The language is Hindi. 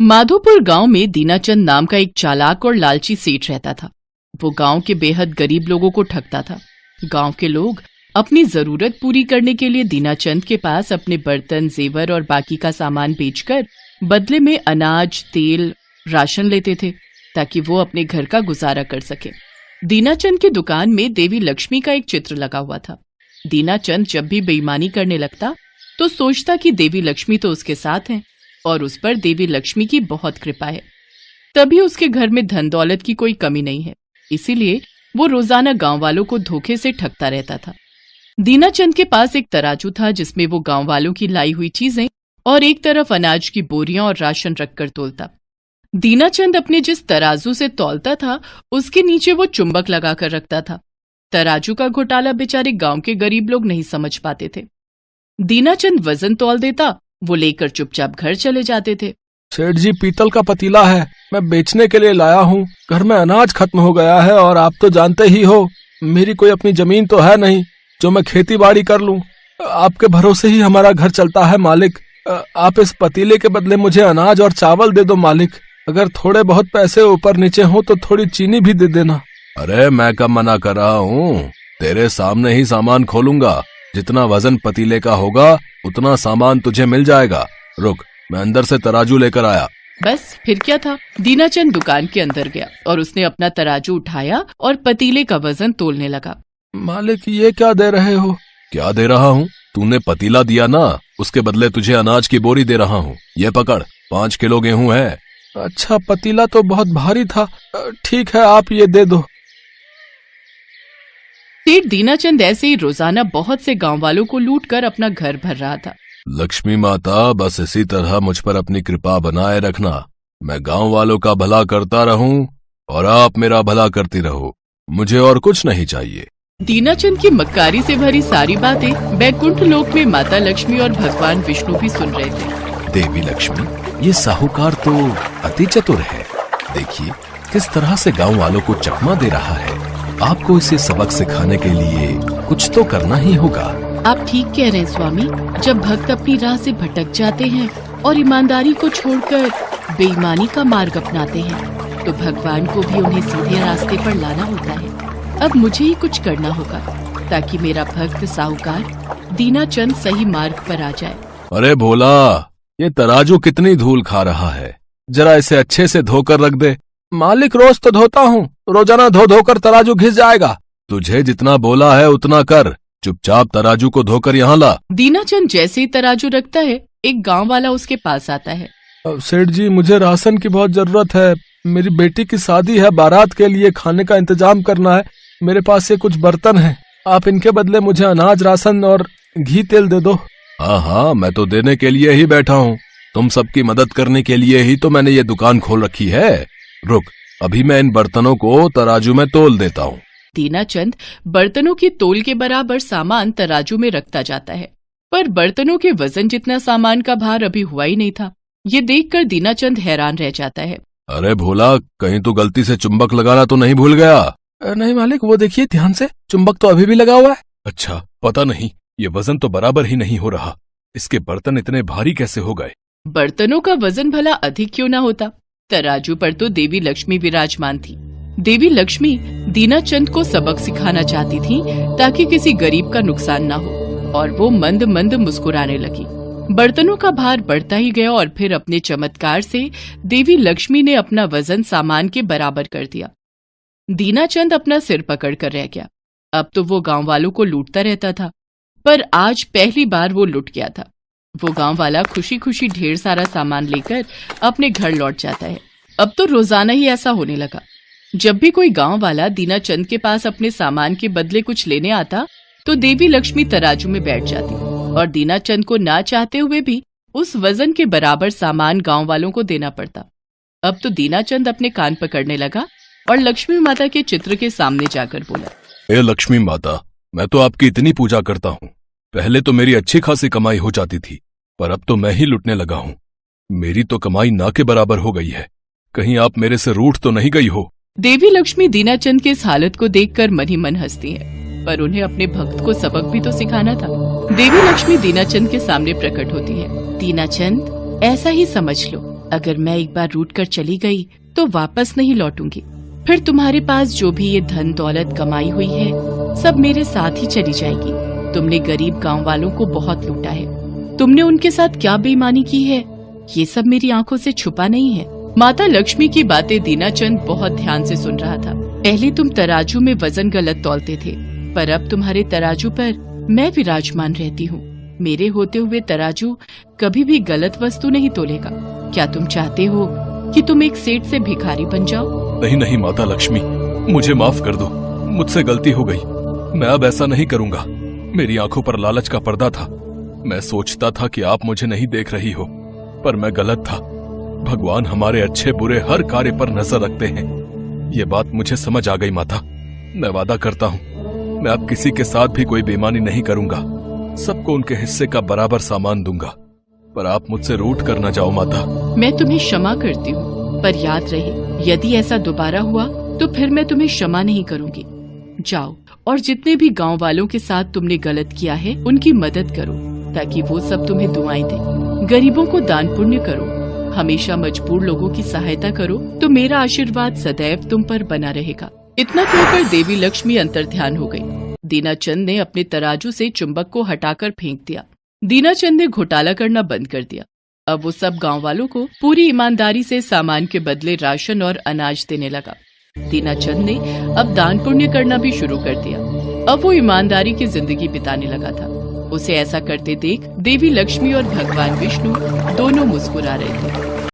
माधोपुर गांव में दीनाचंद नाम का एक चालाक और लालची सेठ रहता था। वो गांव के बेहद गरीब लोगों को ठगता था। गांव के लोग अपनी जरूरत पूरी करने के लिए दीनाचंद के पास अपने बर्तन, जेवर और बाकी का सामान बेचकर बदले में अनाज, तेल, राशन लेते थे ताकि वो अपने घर का गुजारा कर सके। दीनाचंद की दुकान में देवी लक्ष्मी का एक चित्र लगा हुआ था। दीनाचंद जब भी बेईमानी करने लगता तो सोचता कि देवी लक्ष्मी तो उसके साथ हैं और उस पर देवी लक्ष्मी की बहुत कृपा है, तभी उसके घर में धन दौलत की कोई कमी नहीं है। इसीलिए वो रोजाना गांव वालों को धोखे से ठगता रहता था। दीनाचंद के पास एक तराजू था जिसमें वो गांव वालों की लाई हुई चीजें और एक तरफ अनाज की बोरियां और राशन रखकर तोलता। दीनाचंद अपने जिस तराजू से तौलता था उसके नीचे वो चुंबक लगाकर रखता था। तराजू का घोटाला बेचारे गांव के गरीब लोग नहीं समझ पाते थे। दीनाचंद वजन तौल देता, वो लेकर चुपचाप घर चले जाते थे। सेठ जी, पीतल का पतीला है, मैं बेचने के लिए लाया हूँ। घर में अनाज खत्म हो गया है और आप तो जानते ही हो मेरी कोई अपनी जमीन तो है नहीं जो मैं खेती बाड़ी कर लूँ। आपके भरोसे ही हमारा घर चलता है मालिक। आप इस पतीले के बदले मुझे अनाज और चावल दे दो मालिक। अगर थोड़े बहुत पैसे ऊपर नीचे हो तो थोड़ी चीनी भी दे देना। अरे मैं कब मना कर रहा हूँ, तेरे सामने ही सामान खोलूंगा। जितना वजन पतीले का होगा उतना सामान तुझे मिल जाएगा। रुक, मैं अंदर से तराजू लेकर आया। बस फिर क्या था, दीनाचंद दुकान के अंदर गया और उसने अपना तराजू उठाया और पतीले का वजन तोलने लगा। मालिक, ये क्या दे रहे हो? क्या दे रहा हूँ? तूने पतीला दिया ना, उसके बदले तुझे अनाज की बोरी दे रहा हूँ। ये पकड़, 5 किलो गेहूं है। अच्छा, पतीला तो बहुत भारी था। ठीक है, आप ये दे दो। सेठ दीनाचंद ऐसे ही रोजाना बहुत से गांव वालों को लूट कर अपना घर भर रहा था। लक्ष्मी माता, बस इसी तरह मुझ पर अपनी कृपा बनाए रखना। मैं गांव वालों का भला करता रहूं और आप मेरा भला करती रहो। मुझे और कुछ नहीं चाहिए। दीनाचंद की मक्कारी से भरी सारी बातें बैकुंठ लोक में माता लक्ष्मी और भगवान विष्णु भी सुन रहे थे। देवी लक्ष्मी, ये साहूकार तो अति चतुर है। देखिए किस तरह से गांव वालों को चकमा दे रहा है। आपको इसे सबक सिखाने के लिए कुछ तो करना ही होगा। आप ठीक कह रहे हैं स्वामी। जब भक्त अपनी राह से भटक जाते हैं और ईमानदारी को छोड़कर बेईमानी का मार्ग अपनाते हैं तो भगवान को भी उन्हें सीधे रास्ते पर लाना होता है। अब मुझे ही कुछ करना होगा ताकि मेरा भक्त साहूकार दीनाचंद सही मार्ग पर आ जाए। अरे भोला, ये तराजू कितनी धूल खा रहा है, जरा इसे अच्छे से धोकर रख दे। मालिक, रोज तो धोता हूँ, रोजाना धो धोकर तराजू घिस जाएगा। तुझे जितना बोला है उतना कर, चुपचाप तराजू को धोकर यहाँ ला। दीनाचंद जैसे ही तराजू रखता है, एक गांव वाला उसके पास आता है। सेठ जी, मुझे राशन की बहुत जरूरत है। मेरी बेटी की शादी है, बारात के लिए खाने का इंतजाम करना है। मेरे पास ये कुछ बर्तन हैं, आप इनके बदले मुझे अनाज, राशन और घी तेल दे दो। हाँ, मैं तो देने के लिए ही बैठा हूँ। तुम सबकी मदद करने के लिए ही तो मैंने ये दुकान खोल रखी है। रुक, अभी मैं इन बर्तनों को तराजू में तोल देता हूँ। दीनाचंद बर्तनों की तोल के बराबर सामान तराजू में रखता जाता है, पर बर्तनों के वजन जितना सामान का भार अभी हुआ ही नहीं था। ये देखकर दीनाचंद हैरान रह जाता है। अरे भोला, कहीं तू गलती से चुंबक लगाना तो नहीं भूल गया? नहीं मालिक, वो देखिए ध्यान से, चुंबक तो अभी भी लगा हुआ है। अच्छा, पता नहीं, ये वजन तो बराबर ही नहीं हो रहा। इसके बर्तन इतने भारी कैसे हो गए? बर्तनों का वजन भला अधिक क्यों ना होता? तराजू पर तो देवी लक्ष्मी विराजमान थी। देवी लक्ष्मी दीनाचंद को सबक सिखाना चाहती थी ताकि किसी गरीब का नुकसान ना हो, और वो मंद मंद मुस्कुराने लगी। बर्तनों का भार बढ़ता ही गया और फिर अपने चमत्कार से देवी लक्ष्मी ने अपना वजन सामान के बराबर कर दिया। दीनाचंद अपना सिर पकड़ कर रह गया। अब तो वो गांव वालों को लूटता रहता था, पर आज पहली बार वो लुट गया था। वो गांव वाला खुशी खुशी ढेर सारा सामान लेकर अपने घर लौट जाता है। अब तो रोजाना ही ऐसा होने लगा। जब भी कोई गांव वाला दीनाचंद के पास अपने सामान के बदले कुछ लेने आता तो देवी लक्ष्मी तराजू में बैठ जाती और दीनाचंद को ना चाहते हुए भी उस वजन के बराबर सामान गांव वालों को देना पड़ता। अब तो दीनाचंद अपने कान पकड़ने लगा और लक्ष्मी माता के चित्र के सामने जाकर बोला, हे लक्ष्मी माता, मैं तो आपकी इतनी पूजा करता हूँ। पहले तो मेरी अच्छी खासी कमाई हो जाती थी, पर अब तो मैं ही लुटने लगा हूँ। मेरी तो कमाई ना के बराबर हो गई है। कहीं आप मेरे से रूठ तो नहीं गई हो? देवी लक्ष्मी दीनाचंद के इस हालत को देखकर मन ही मन हंसती है, पर उन्हें अपने भक्त को सबक भी तो सिखाना था। देवी लक्ष्मी दीनाचंद के सामने प्रकट होती है। दीनाचंद, ऐसा ही समझ लो, अगर मैं एक बार रूठ कर चली गई तो वापस नहीं लौटूंगी। फिर तुम्हारे पास जो भी ये धन दौलत कमाई हुई है सब मेरे साथ ही चली जाएगी। तुमने गरीब गांव वालों को बहुत लूटा है। तुमने उनके साथ क्या बेईमानी की है ये सब मेरी आंखों से छुपा नहीं है। माता लक्ष्मी की बातें दीनाचंद बहुत ध्यान से सुन रहा था। पहले तुम तराजू में वजन गलत तौलते थे, पर अब तुम्हारे तराजू पर मैं विराजमान रहती हूँ। मेरे होते हुए तराजू कभी भी गलत वस्तु नहीं तोलेगा। क्या तुम चाहते हो कि तुम एक सेठ से भिखारी बन जाओ? नहीं नहीं माता लक्ष्मी, मुझे माफ कर दो, मुझसे गलती हो गई। मैं अब ऐसा नहीं करूंगा। मेरी आंखों पर लालच का पर्दा था। मैं सोचता था कि आप मुझे नहीं देख रही हो, पर मैं गलत था। भगवान हमारे अच्छे बुरे हर कार्य पर नजर रखते हैं। ये बात मुझे समझ आ गई माता। मैं वादा करता हूँ मैं अब किसी के साथ भी कोई बेईमानी नहीं करूंगा। सबको उनके हिस्से का बराबर सामान दूंगा। पर आप मुझसे रूठ कर न जाओ माता। मैं तुम्हें क्षमा करती हूँ, पर याद रहे यदि ऐसा दोबारा हुआ तो फिर मैं तुम्हें क्षमा नहीं करूंगी। जाओ और जितने भी गांव वालों के साथ तुमने गलत किया है उनकी मदद करो, ताकि वो सब तुम्हें दुआएं दें। गरीबों को दान पुण्य करो, हमेशा मजबूर लोगों की सहायता करो, तो मेरा आशीर्वाद सदैव तुम पर बना रहेगा। इतना कहकर देवी लक्ष्मी अंतर्ध्यान हो गई। दीनाचंद ने अपने तराजू से चुंबक को हटाकर फेंक दिया। दीनाचंद ने घोटाला करना बंद कर दिया। अब वो सब गांव वालों को पूरी ईमानदारी से सामान के बदले राशन और अनाज देने लगा। दीनाचंद ने अब दान पुण्य करना भी शुरू कर दिया। अब वो ईमानदारी की जिंदगी बिताने लगा था। उसे ऐसा करते देख देवी लक्ष्मी और भगवान विष्णु दोनों मुस्कुरा रहे थे।